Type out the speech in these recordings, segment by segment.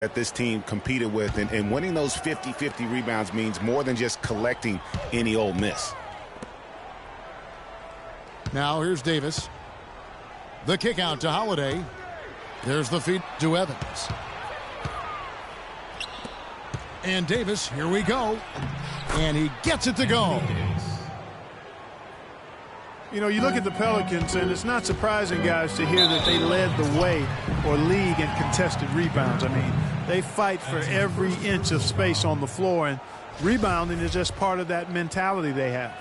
that this team competed with, and winning those 50-50 rebounds means more than just collecting any old miss. Now here's Davis. The kick out to Holiday. There's the feed to Evans. And Davis, here we go. And he gets it to go. You know, you look at the Pelicans, and it's not surprising, guys, to hear that they led the way or league in contested rebounds. I mean, they fight for every inch of space on the floor, and rebounding is just part of that mentality they have.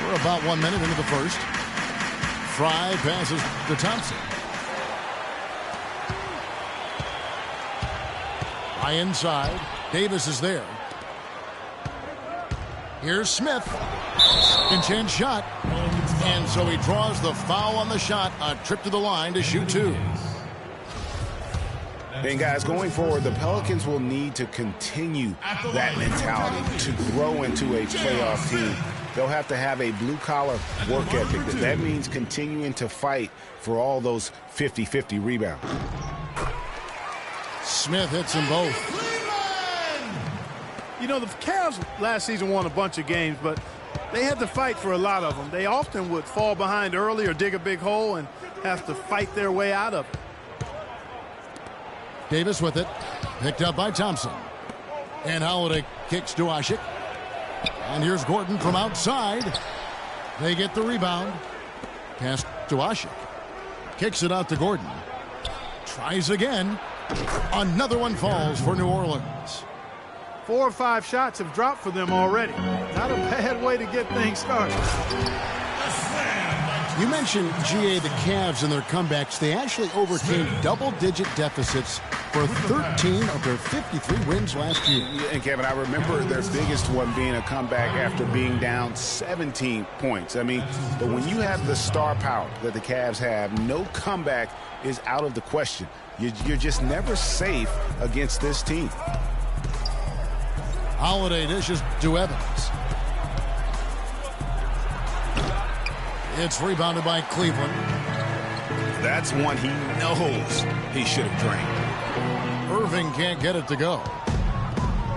We're about 1 minute into the first. Fry passes to Thompson. High inside. Davis is there. Here's Smith. Second chance shot. And so he draws the foul on the shot. A trip to the line to shoot two. And guys, going forward, the Pelicans will need to continue that mentality to grow into a playoff team. They'll have to have a blue-collar work ethic. That means continuing to fight for all those 50-50 rebounds. Smith hits them both. You know, the Cavs last season won a bunch of games, but they had to fight for a lot of them. They often would fall behind early or dig a big hole and have to fight their way out of it. Davis with it. Picked up by Thompson. And Holiday kicks to Ashik. And here's Gordon from outside. They get the rebound. Pass to Ashik. Kicks it out to Gordon. Tries again. Another one falls for New Orleans. 4 or 5 shots have dropped for them already. Not a bad way to get things started. You mentioned, GA, the Cavs and their comebacks. They actually overcame double-digit deficits for 13 of their 53 wins last year. And, Kevin, I remember their biggest one being a comeback after being down 17 points. I mean, but when you have the star power that the Cavs have, no comeback is out of the question. You're just never safe against this team. Holiday dishes to Evans. It's rebounded by Cleveland. That's one he knows he should have drained. Irving can't get it to go.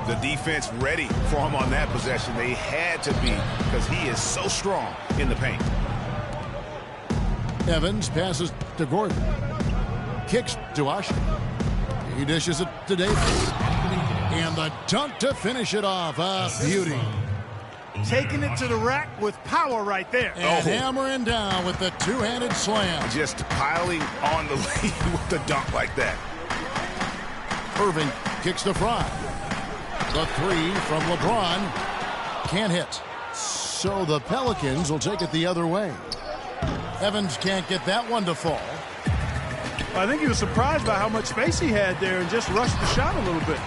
The defense ready for him on that possession. They had to be, because he is so strong in the paint. Evans passes to Gordon. Kicks to Ashik. He dishes it to Davis. And the dunk to finish it off. A beauty. Taking it to the rack with power right there. And hammering down with the two-handed slam. Just piling on the lead with a dunk like that. Irving kicks to Fry. The three from LeBron can't hit. So the Pelicans will take it the other way. Evans can't get that one to fall. I think he was surprised by how much space he had there and just rushed the shot a little bit.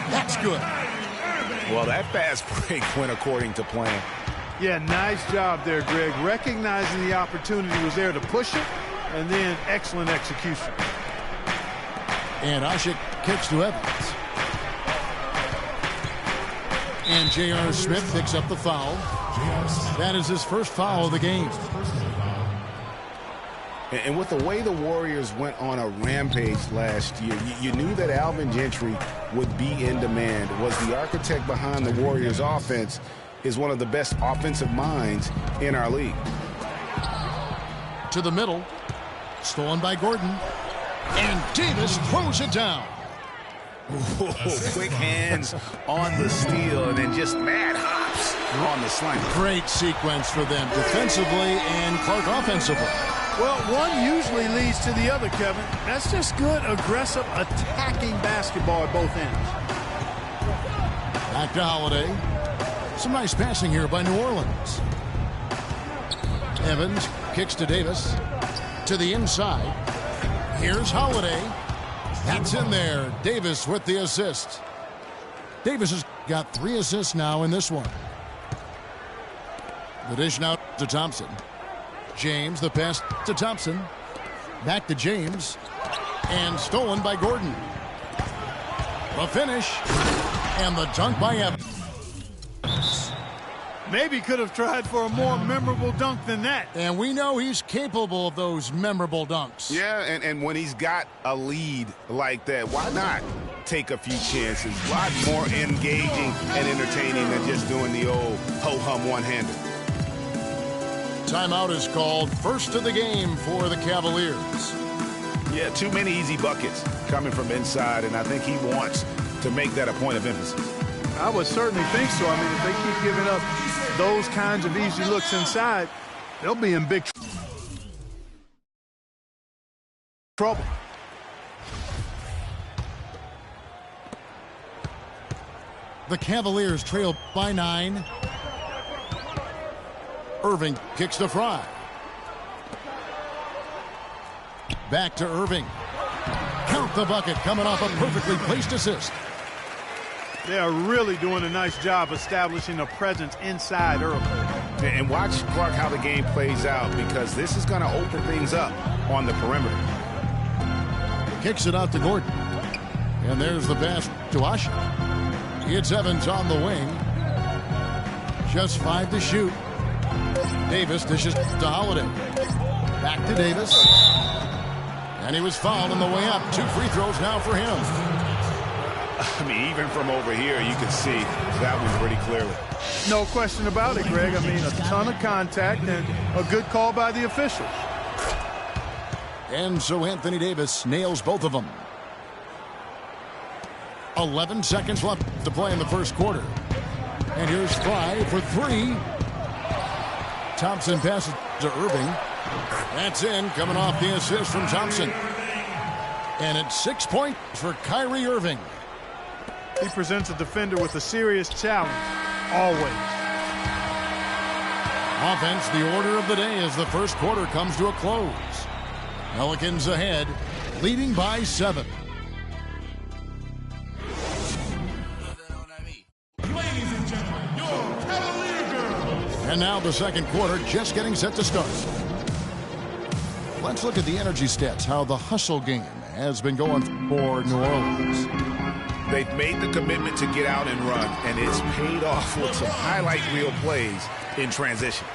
That's good. Well, that fast break went according to plan. Yeah, nice job there, Greg. Recognizing the opportunity was there to push it, and then excellent execution. And Ashik kicks to Evans. And J.R. Smith picks up the foul. That is his first foul of the game. And with the way the Warriors went on a rampage last year, you knew that Alvin Gentry would be in demand. Was the architect behind the Warriors' offense, is one of the best offensive minds in our league. To the middle. Stolen by Gordon. And Davis throws it down. Whoa, quick hands on the steal and then just mad hops on the slam. Great sequence for them defensively and Clark offensively. Well, one usually leads to the other, Kevin. That's just good, aggressive, attacking basketball at both ends. Back to Holiday. Some nice passing here by New Orleans. Evans kicks to Davis. To the inside. Here's Holiday. That's in there. Davis with the assist. Davis has got 3 assists now in this one. The dish now to Thompson. James, the pass to Thompson. Back to James. And stolen by Gordon. The finish. And the dunk by Evans. Maybe could have tried for a more memorable dunk than that. And we know he's capable of those memorable dunks. Yeah, and when he's got a lead like that, why not take a few chances? A lot more engaging and entertaining than just doing the old ho-hum one-hander. Timeout is called, first of the game for the Cavaliers. Yeah, too many easy buckets coming from inside, and I think he wants to make that a point of emphasis. I would certainly think so. I mean, if they keep giving up those kinds of easy looks inside, they'll be in big trouble. The Cavaliers trail by 9. Irving kicks to Fry. Back to Irving. Count the bucket, coming off a perfectly placed assist. They are really doing a nice job establishing a presence inside early. And watch, Clark, how the game plays out, because this is going to open things up on the perimeter. Kicks it out to Gordon. And there's the pass to Asha. It's Evans on the wing. Just 5 to shoot. Davis dishes to Holiday. Back to Davis. And he was fouled on the way up. 2 free throws now for him. I mean, even from over here, you can see that one pretty clearly. No question about it, Greg. I mean, a ton of contact and a good call by the officials. And so Anthony Davis nails both of them. 11 seconds left to play in the first quarter. And here's Fry for 3. Thompson passes to Irving. That's in, coming off the assist from Thompson. And it's 6 points for Kyrie Irving. He presents a defender with a serious challenge, always. Offense, the order of the day as the first quarter comes to a close. Pelicans ahead, leading by 7. Ladies and gentlemen, your Cavalier girls. And now the second quarter just getting set to start. Let's look at the energy stats, how the hustle game has been going for New Orleans. They've made the commitment to get out and run, and it's paid off with some highlight reel plays in transition.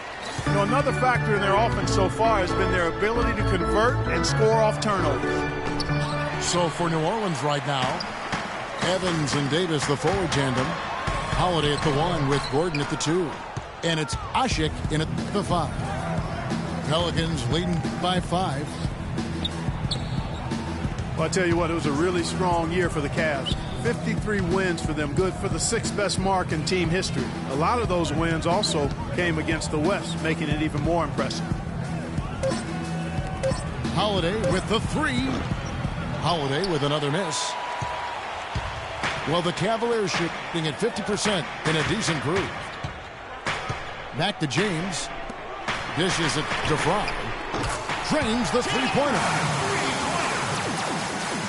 You know, another factor in their offense so far has been their ability to convert and score off turnovers. So for New Orleans right now, Evans and Davis, the forward tandem. Holiday at the 1 with Gordon at the 2. And it's Asik in at the 5. Pelicans leading by 5. Well, I tell you what, it was a really strong year for the Cavs. 53 wins for them, good for the 6th best mark in team history. A lot of those wins also came against the West, making it even more impressive. Holiday with the 3. Holiday with another miss. Well, the Cavaliers shooting at 50% in a decent groove. Back to James. Dishes it to Fry. Drains the three-pointer.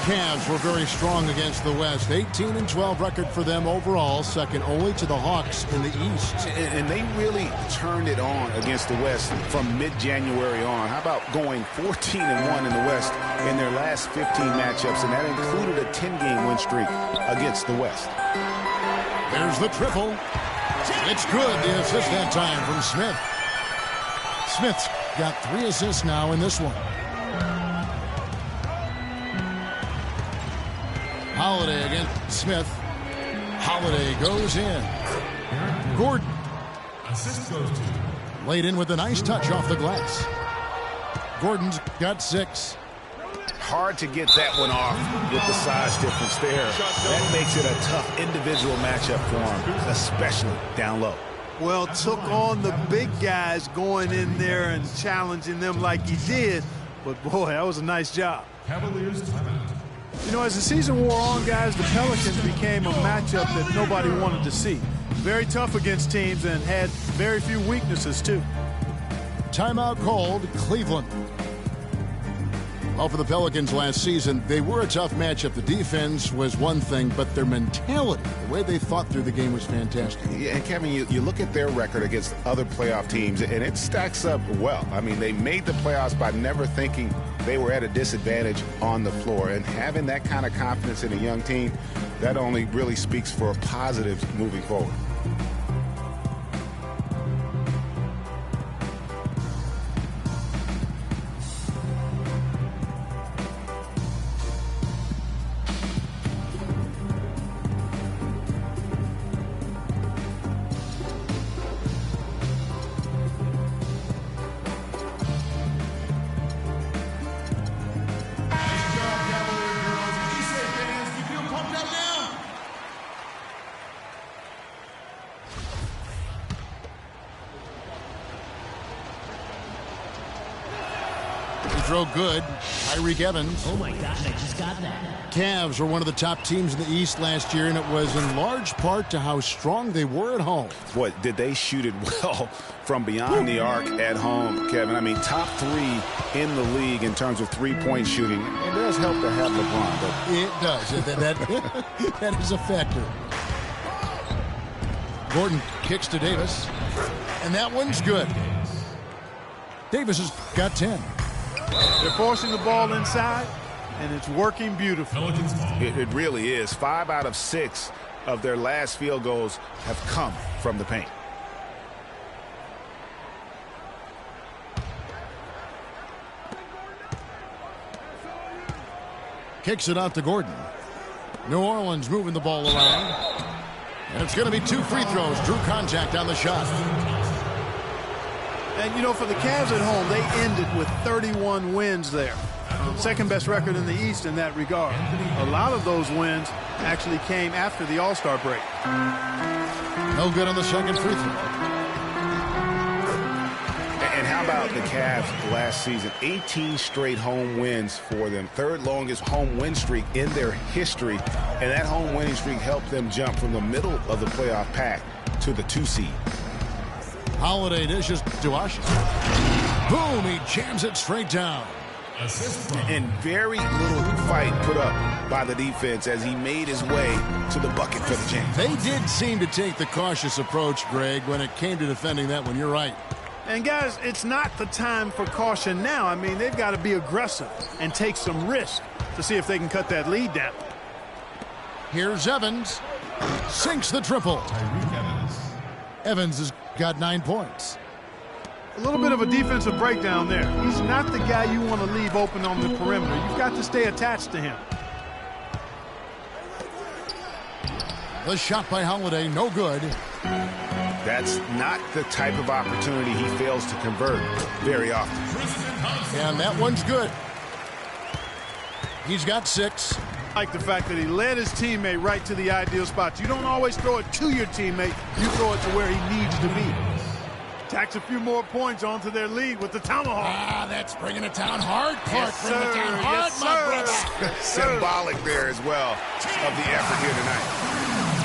Cavs were very strong against the West. 18-12 record for them overall, second only to the Hawks in the East. And they really turned it on against the West from mid-January on. How about going 14-1 in the West in their last 15 matchups, and that included a 10-game win streak against the West. There's the triple. It's good. The assist that time from Smith. Smith's got 3 assists now in this one. Holiday against Smith. Holiday goes in. Gordon. Assist goes to. Laid in with a nice touch off the glass. Gordon's got 6. Hard to get that one off with the size difference there. That makes it a tough individual matchup for him, especially down low. Well, took on the big guys going in there and challenging them like he did. But, boy, that was a nice job. Cavaliers timeout. You know, as the season wore on, guys, the Pelicans became a matchup that nobody wanted to see. Very tough against teams and had very few weaknesses, too. Timeout called Cleveland. Well, for the Pelicans last season, they were a tough matchup. The defense was one thing, but their mentality, the way they thought through the game was fantastic. Yeah, and Kevin, you look at their record against other playoff teams, and it stacks up well. I mean, they made the playoffs by never thinking they were at a disadvantage on the floor. And having that kind of confidence in a young team, that only really speaks for positives moving forward. throw good. Tyreek Evans. Oh my gosh, I just got that. Cavs were one of the top teams in the East last year, and it was in large part to how strong they were at home. Boy, did they shoot it well from beyond the arc at home, Kevin. I mean, top 3 in the league in terms of three-point shooting. It does help to have LeBron, but it does. That is a factor. Gordon kicks to Davis, and that one's good. Davis has got 10. They're forcing the ball inside, and it's working beautifully. It really is. 5 out of 6 of their last field goals have come from the paint. Kicks it out to Gordon. New Orleans moving the ball around. And it's going to be 2 free throws. Drew contact on the shot. And, you know, for the Cavs at home, they ended with 31 wins there. Second best record in the East in that regard. A lot of those wins actually came after the All-Star break. No good on the second free throw. And how about the Cavs last season? 18 straight home wins for them. 3rd longest home win streak in their history. And that home winning streak helped them jump from the middle of the playoff pack to the 2 seed. Holiday dishes to Washington. Boom, he jams it straight down. And very little fight put up by the defense as he made his way to the bucket for the jam. They did seem to take the cautious approach, Greg, when it came to defending that one. You're right. And, guys, it's not the time for caution now. I mean, they've got to be aggressive and take some risk to see if they can cut that lead down. Here's Evans. Sinks the triple. Evans has got 9 points. A little bit of a defensive breakdown there. He's not the guy you want to leave open on the perimeter. You've got to stay attached to him. The shot by Holiday, no good. That's not the type of opportunity he fails to convert very often. And that one's good. He's got 6. I like the fact that he led his teammate right to the ideal spot. You don't always throw it to your teammate. You throw it to where he needs to be. Tacks a few more points onto their lead with the tomahawk. Ah, that's bringing it down hard, Clark. Yes, Bring it down hard, yes, my brother. Symbolic there as well of the effort here tonight.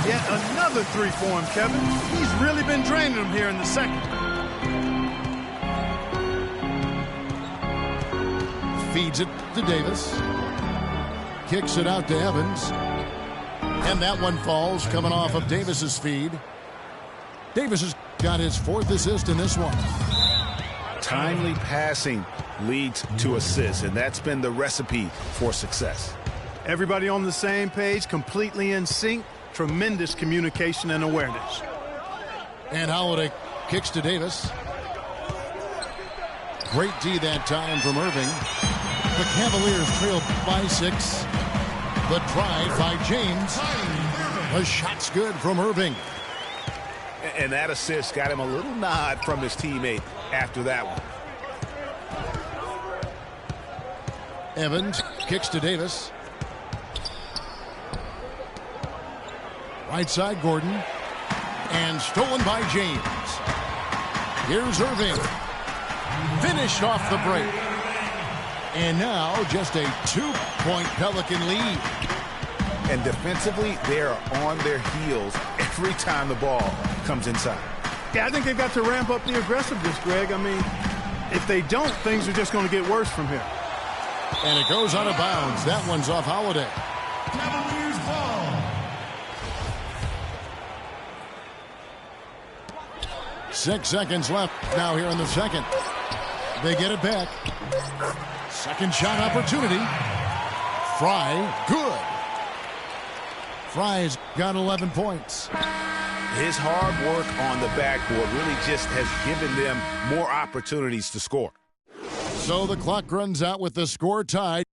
Yet another 3 for him, Kevin. He's really been draining them here in the second. Feeds it to Davis. Kicks it out to Evans. And that one falls, coming off of Davis's feed. Davis has got his 4th assist in this one. Timely passing leads to assists, and that's been the recipe for success. Everybody on the same page, completely in sync. Tremendous communication and awareness. And Holiday kicks to Davis. Great D that time from Irving. The Cavaliers trail by 6. The drive by James. The shot's good from Irving. And that assist got him a little nod from his teammate after that one. Evans kicks to Davis. Right side, Gordon. And stolen by James. Here's Irving. Finished off the break. And now just a 2-point Pelican lead. And defensively, they are on their heels every time the ball comes inside. Yeah, I think they've got to ramp up the aggressiveness, Greg. I mean, if they don't, things are just going to get worse from here. And it goes out of bounds. That one's off Holiday. Cavaliers ball. 6 seconds left now here in the second. They get it back. Second shot opportunity. Fry, good. Fry's got 11 points. His hard work on the backboard really just has given them more opportunities to score. So the clock runs out with the score tied.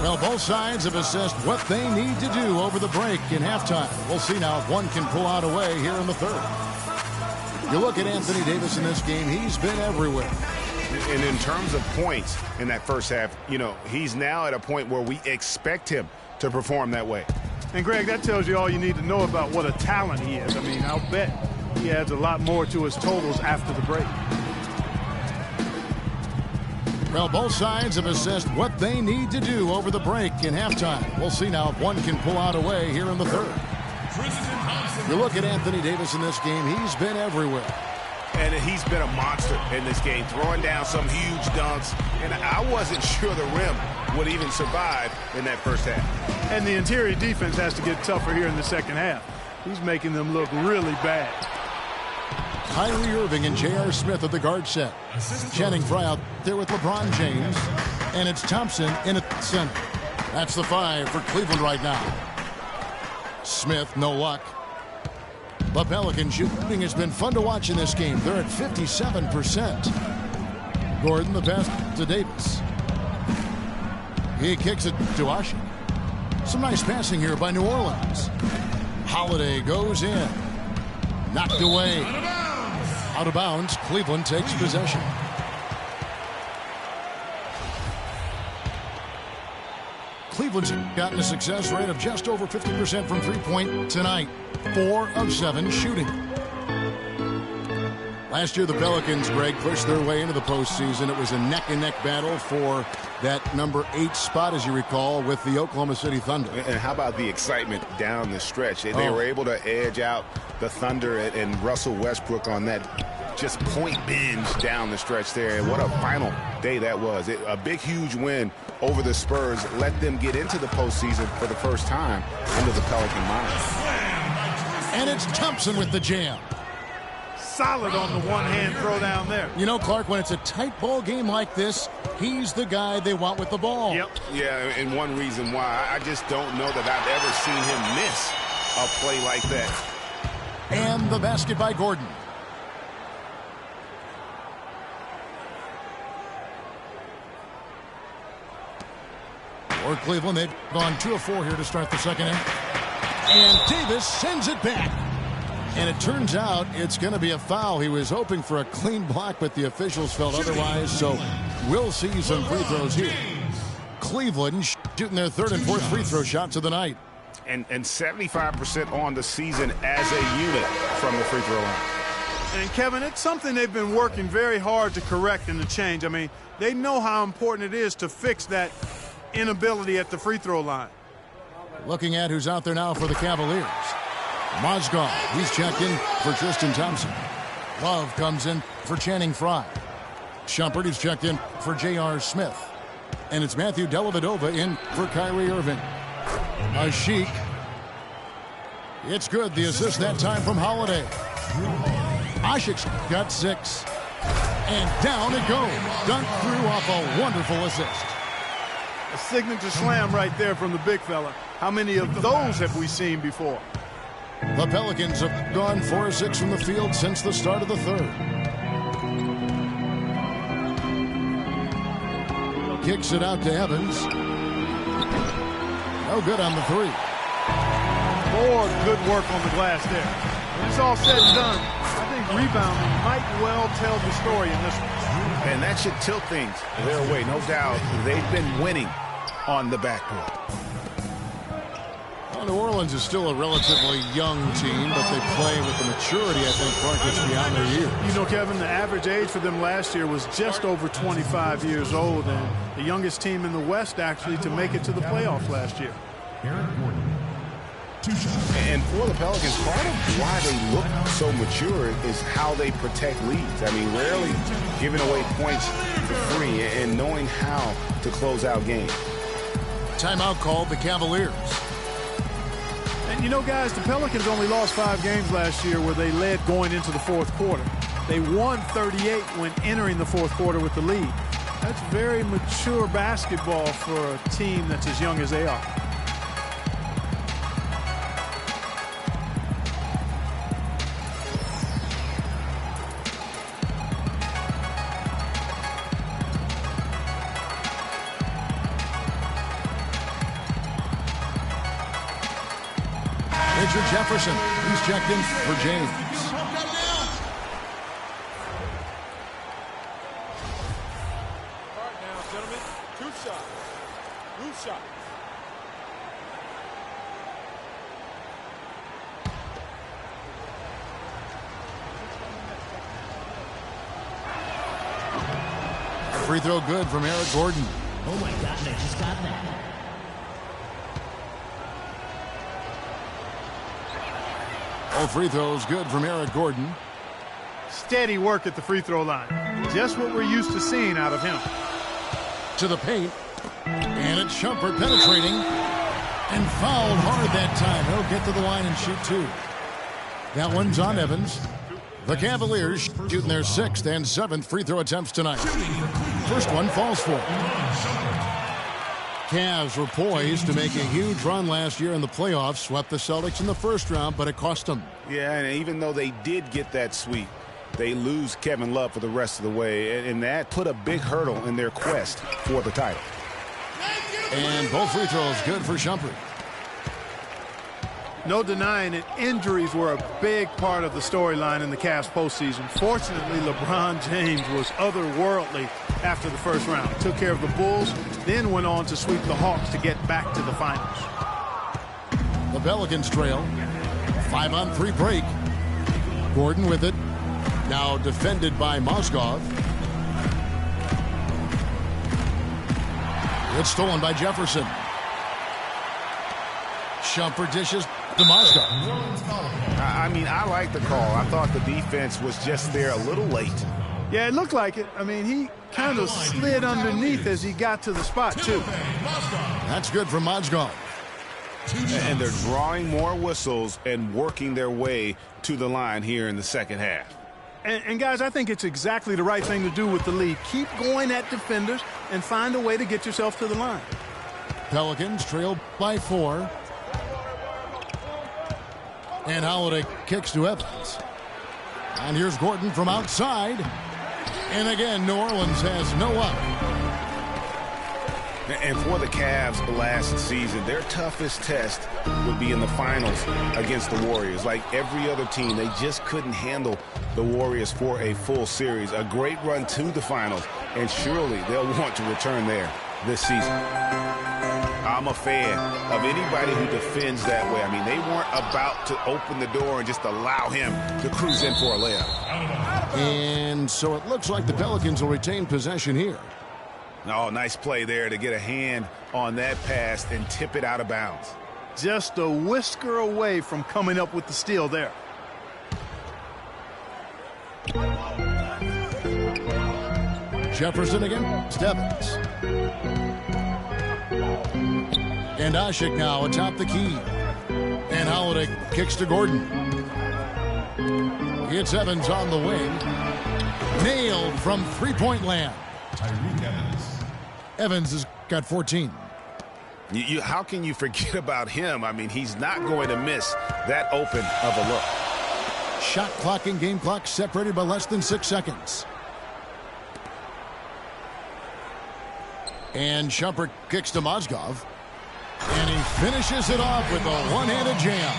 Well, both sides have assessed what they need to do over the break in halftime. We'll see now if one can pull out a way here in the third. You look at Anthony Davis in this game, he's been everywhere. And in terms of points in that first half, you know, he's now at a point where we expect him to perform that way. And, Greg, that tells you all you need to know about what a talent he is. I mean, I'll bet he adds a lot more to his totals after the break. Well, both sides have assessed what they need to do over the break in halftime. We'll see now if one can pull out a way here in the third. You look at Anthony Davis in this game, he's been everywhere. And he's been a monster in this game, throwing down some huge dunks. And I wasn't sure the rim would even survive in that first half. And the interior defense has to get tougher here in the second half. He's making them look really bad. Kyrie Irving and J.R. Smith at the guard set. Channing Frye out there with LeBron James. And it's Thompson in at center. That's the 5 for Cleveland right now. Smith, no luck. The Pelican shooting has been fun to watch in this game. They're at 57%. Gordon, the pass to Davis. He kicks it to Ashik. Some nice passing here by New Orleans. Holiday goes in. Knocked away. Out of bounds. Cleveland takes possession. Cleveland's gotten a success rate of just over 50% from three-point tonight. 4 of 7 shooting. Last year, the Pelicans, Greg, pushed their way into the postseason. It was a neck-and-neck battle for that number 8 spot, as you recall, with the Oklahoma City Thunder. And how about the excitement down the stretch? They were able to edge out the Thunder and Russell Westbrook on that just point binge down the stretch there. And what a final day that was. A big, huge win over the Spurs let them get into the postseason for the first time under the Pelican minds. And it's Thompson with the jam. Solid on the one-hand throw down there. You know, Clark, when it's a tight ball game like this, he's the guy they want with the ball. Yep. Yeah, and one reason why, I just don't know that I've ever seen him miss a play like that. And the basket by Gordon. For Cleveland, they've gone 2 of 4 here to start the second half. And Davis sends it back. And it turns out it's going to be a foul. He was hoping for a clean block, but the officials felt otherwise. So we'll see some free throws here. Cleveland shooting their 3rd and 4th free throw shots of the night. And 75% on the season as a unit from the free throw line. And, Kevin, it's something they've been working very hard to correct and to change. I mean, they know how important it is to fix that inability at the free throw line. Looking at who's out there now for the Cavaliers. Mozgov, he's checked in for Tristan Thompson. Love comes in for Channing Frye. Shumpert is checked in for J.R. Smith. And it's Matthew Dellavedova in for Kyrie Irving. Ashik. It's good. The assist that time from Holiday. Ashik's got 6. And down it goes. Dunked through off a wonderful assist. A signature slam right there from the big fella. How many of those have we seen before? The Pelicans have gone 4 of 6 from the field since the start of the third. Kicks it out to Evans. No good on the 3. More good work on the glass there. When it's all said and done, I think rebounding might well tell the story in this one. And that should tilt things their way, no doubt. They've been winning on the backboard. Well, New Orleans is still a relatively young team, but they play with the maturity, I think, Clark, that's beyond their years. You know, Kevin, the average age for them last year was just over 25 years old, and the youngest team in the West, actually, to make it to the playoffs last year. And for the Pelicans, part of why they look so mature is how they protect leads. I mean, rarely giving away points for free and knowing how to close out games. Timeout called the Cavaliers. And, you know, guys, the Pelicans only lost 5 games last year where they led going into the fourth quarter. They won 38 when entering the fourth quarter with the lead. That's very mature basketball for a team that's as young as they are. Pitcher Jefferson. He's checked in for James. Free throw good from Eric Gordon. Oh my God, they just got that. All free throws good from Eric Gordon. Steady work at the free throw line. Just what we're used to seeing out of him. To the paint. And it's Shumpert penetrating. And fouled hard that time. He'll get to the line and shoot two. That one's on Evans. The Cavaliers shooting their 6th and 7th free throw attempts tonight. First one falls for. Cavs were poised to make a huge run last year in the playoffs. Swept the Celtics in the first round, but it cost them. Yeah, and even though they did get that sweep, they lose Kevin Love for the rest of the way. And that put a big hurdle in their quest for the title. And both free throws good for Shumpert. No denying it, injuries were a big part of the storyline in the Cavs postseason. Fortunately, LeBron James was otherworldly after the first round. Took care of the Bulls, then went on to sweep the Hawks to get back to the finals. The Pelicans trail. 5-on-3 break. Gordon with it. Now defended by Mozgov. It's stolen by Jefferson. Shumpert dishes to Mozgov. I mean, I like the call. I thought the defense was just there a little late. Yeah, it looked like it. I mean, he kind of slid underneath as he got to the spot, too. That's good for Mozgov. And they're drawing more whistles and working their way to the line here in the second half. And guys, I think it's exactly the right thing to do with the lead. Keep going at defenders and find a way to get yourself to the line. Pelicans trail by 4. And Holiday kicks to Evans. And here's Gordon from outside. And again, New Orleans has no up. And for the Cavs last season, their toughest test would be in the finals against the Warriors. Like every other team, they just couldn't handle the Warriors for a full series. A great run to the finals, and surely they'll want to return there this season. I'm a fan of anybody who defends that way. I mean, they weren't about to open the door and just allow him to cruise in for a layup. And so it looks like the Pelicans will retain possession here. Oh, nice play there to get a hand on that pass and tip it out of bounds. Just a whisker away from coming up with the steal there. Jefferson against Evans. And Ashik now atop the key. And Holiday kicks to Gordon. It's Evans on the wing. Nailed from three-point land. Evans has got 14. How can you forget about him? I mean, he's not going to miss that open of a look. Shot clock and game clock separated by less than 6 seconds. And Shumpert kicks to Mozgov. And he finishes it off with a one-handed jam.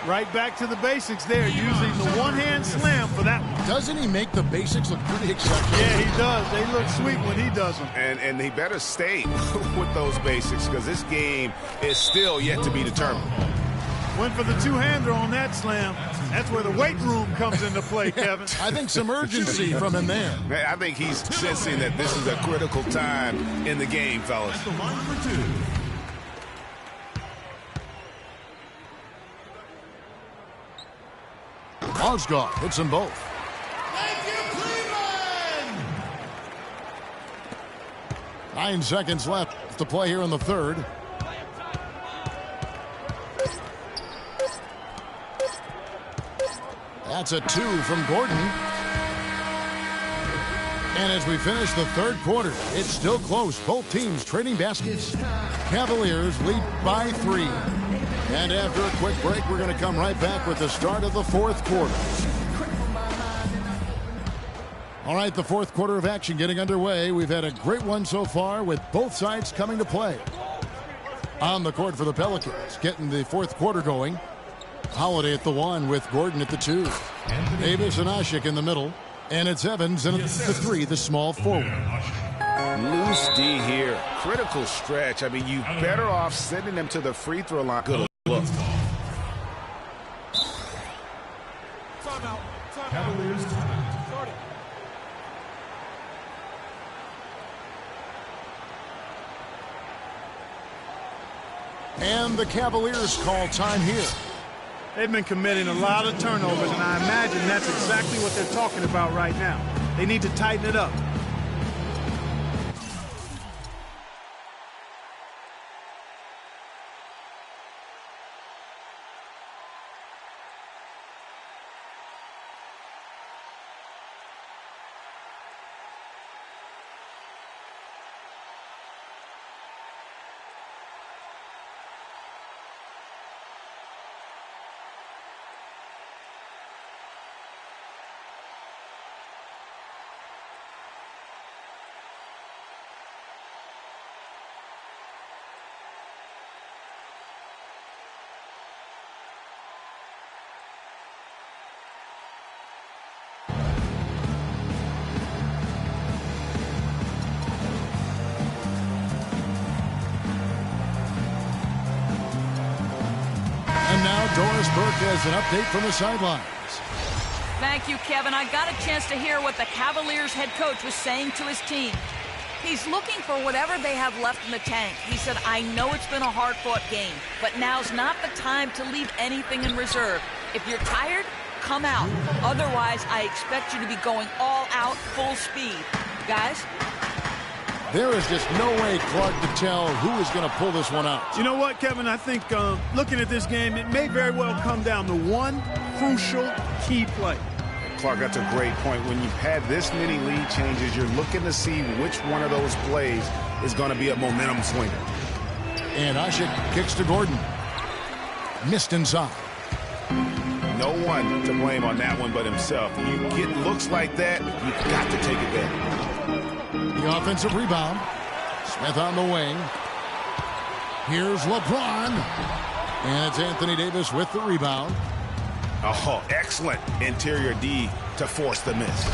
Right back to the basics there, using the one-hand slam for that one. Doesn't he make the basics look pretty exceptional? Yeah, he does. They look sweet when he does them. And he better stay with those basics because this game is still yet to be determined. Went for the two-hander on that slam. That's where the weight room comes into play, Kevin. I think some urgency from him there. I think he's sensing that this is a critical time in the game, fellas. Mozgov hits them both. Thank you, Cleveland! 9 seconds left to play here in the third. That's a 2 from Gordon. And as we finish the third quarter, it's still close. Both teams trading baskets. Cavaliers lead by 3. And after a quick break, we're going to come right back with the start of the fourth quarter. All right, the fourth quarter of action getting underway. We've had a great one so far with both sides coming to play. On the court for the Pelicans, getting the fourth quarter going. Holiday at the 1 with Gordon at the 2. Davis and Ashik in the middle. And it's Evans and the 3, the small forward. Loose D here. Critical stretch. I mean, you better off sending them to the free throw line. Good look. Cavaliers timeout. And the Cavaliers call time here. They've been committing a lot of turnovers, and I imagine that's exactly what they're talking about right now. They need to tighten it up. Doris Burke has an update from the sidelines. Thank you, Kevin. I got a chance to hear what the Cavaliers head coach was saying to his team. He's looking for whatever they have left in the tank. He said, I know it's been a hard-fought game, but now's not the time to leave anything in reserve. If you're tired, come out. Otherwise, I expect you to be going all out, full speed. Guys? There is just no way, Clark, to tell who is going to pull this one out. You know what, Kevin? I think looking at this game, it may very well come down to one crucial key play. Clark, that's a great point. When you've had this many lead changes, you're looking to see which one of those plays is going to be a momentum swinger. And Ashik kicks to Gordon. Missed inside. No one to blame on that one but himself. You get looks like that, you've got to take advantage. The offensive rebound. Smith on the wing. Here's LeBron. And it's Anthony Davis with the rebound. Oh, excellent interior D to force the miss.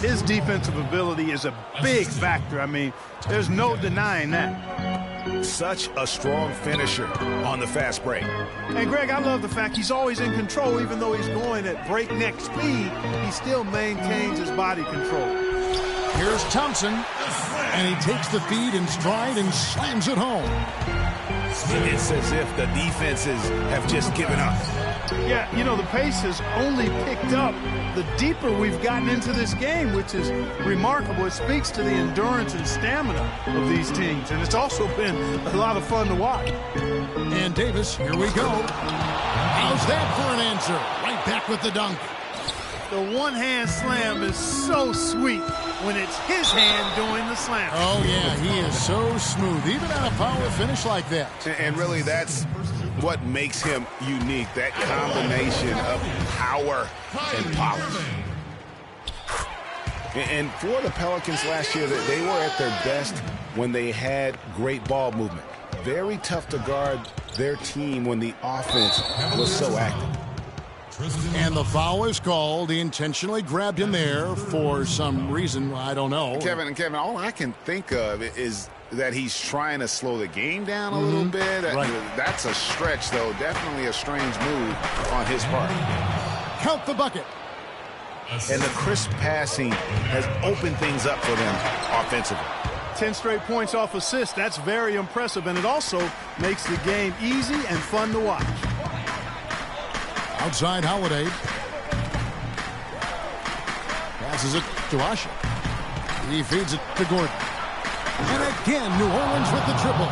His defensive ability is a big factor. I mean, there's no denying that. Such a strong finisher on the fast break. And, Greg, I love the fact he's always in control. Even though he's going at breakneck speed, he still maintains his body control. Here's Thompson, and he takes the feed in stride and slams it home. It's as if the defenses have just given up. Yeah, you know, the pace has only picked up the deeper we've gotten into this game, which is remarkable. It speaks to the endurance and stamina of these teams, and it's also been a lot of fun to watch. And Davis, here we go. How's that for an answer? Right back with the dunk. The one-hand slam is so sweet when it's his hand doing the slam. Oh, yeah, he is so smooth, even on a power finish like that. And really, that's what makes him unique, that combination of power and polish. And for the Pelicans last year, they were at their best when they had great ball movement. Very tough to guard their team when the offense was so active. And the foul is called. He intentionally grabbed him there for some reason. I don't know. Kevin, all I can think of is that he's trying to slow the game down a little bit. Right. That's a stretch, though. Definitely a strange move on his part. Count the bucket. And the crisp passing has opened things up for them offensively. 10 straight points off assists. That's very impressive, and it also makes the game easy and fun to watch. Outside Holiday. Passes it to Ashik. He feeds it to Gordon. And again, New Orleans with the triple.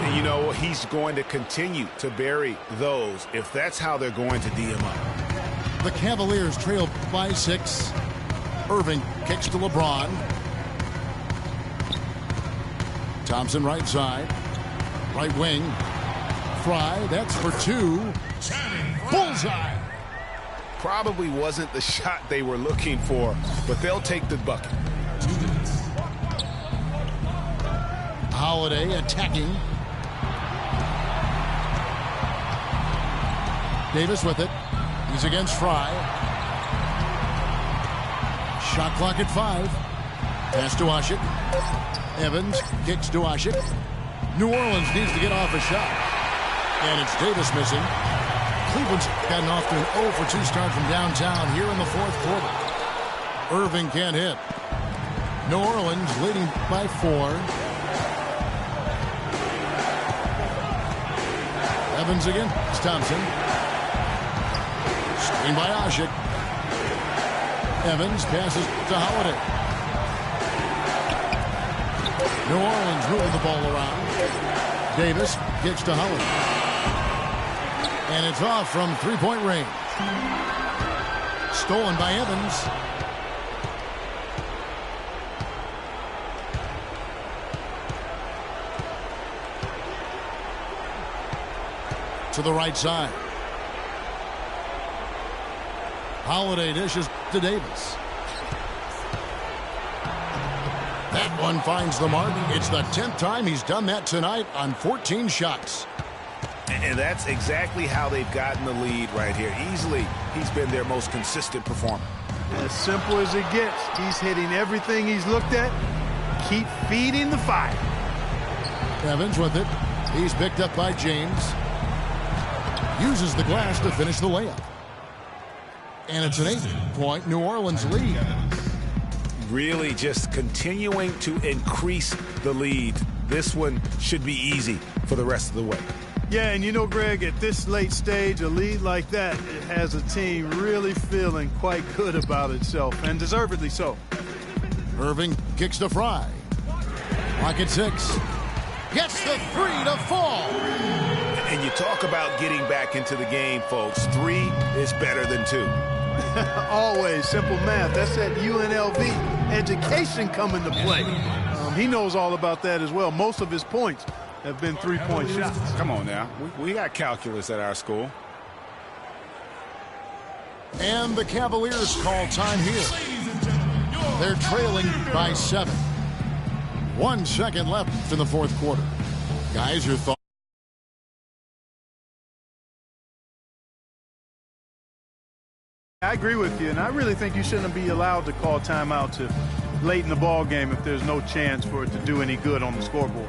And you know, he's going to continue to bury those if that's how they're going to D him up. The Cavaliers trail by 6. Irving kicks to LeBron. Thompson right side. Right wing. Fry, that's for 2. Bullseye. Probably wasn't the shot they were looking for, but they'll take the bucket. Holiday attacking. Davis with it. He's against Fry. Shot clock at 5. Pass to Ashik. Evans kicks to Ashik. New Orleans needs to get off a shot. And it's Davis missing. Cleveland's gotten off to an 0 for 2 start from downtown here in the fourth quarter. Irving can't hit. New Orleans leading by 4. Evans again. It's Thompson. Screen by Ashik. Evans passes to Holiday. New Orleans moving the ball around. Davis kicks to Holiday. And it's off from three-point range. Stolen by Evans. To the right side. Holiday dishes to Davis. That one finds the mark. It's the 10th time he's done that tonight on 14 shots. And that's exactly how they've gotten the lead right here. Easily, he's been their most consistent performer. As simple as it gets. He's hitting everything he's looked at. Keep feeding the fire. Evans with it. He's picked up by James. Uses the glass to finish the layup. And it's an 8-point New Orleans lead. Really just continuing to increase the lead. This one should be easy for the rest of the way. Yeah, and you know, Greg, at this late stage, a lead like that, it has a team really feeling quite good about itself, and deservedly so. Irving kicks to Fry. Clock at 6. Gets the 3 to fall. And you talk about getting back into the game, folks. 3 is better than 2. Always simple math. That's that UNLV education coming to play. He knows all about that as well. Most of his points have been three-point shots. Come on now. We got calculus at our school. And the Cavaliers call time here. They're trailing by 7. 1 second left in the fourth quarter. Guys, your thoughts? I agree with you, and I really think you shouldn't be allowed to call timeout to late in the ball game if there's no chance for it to do any good on the scoreboard.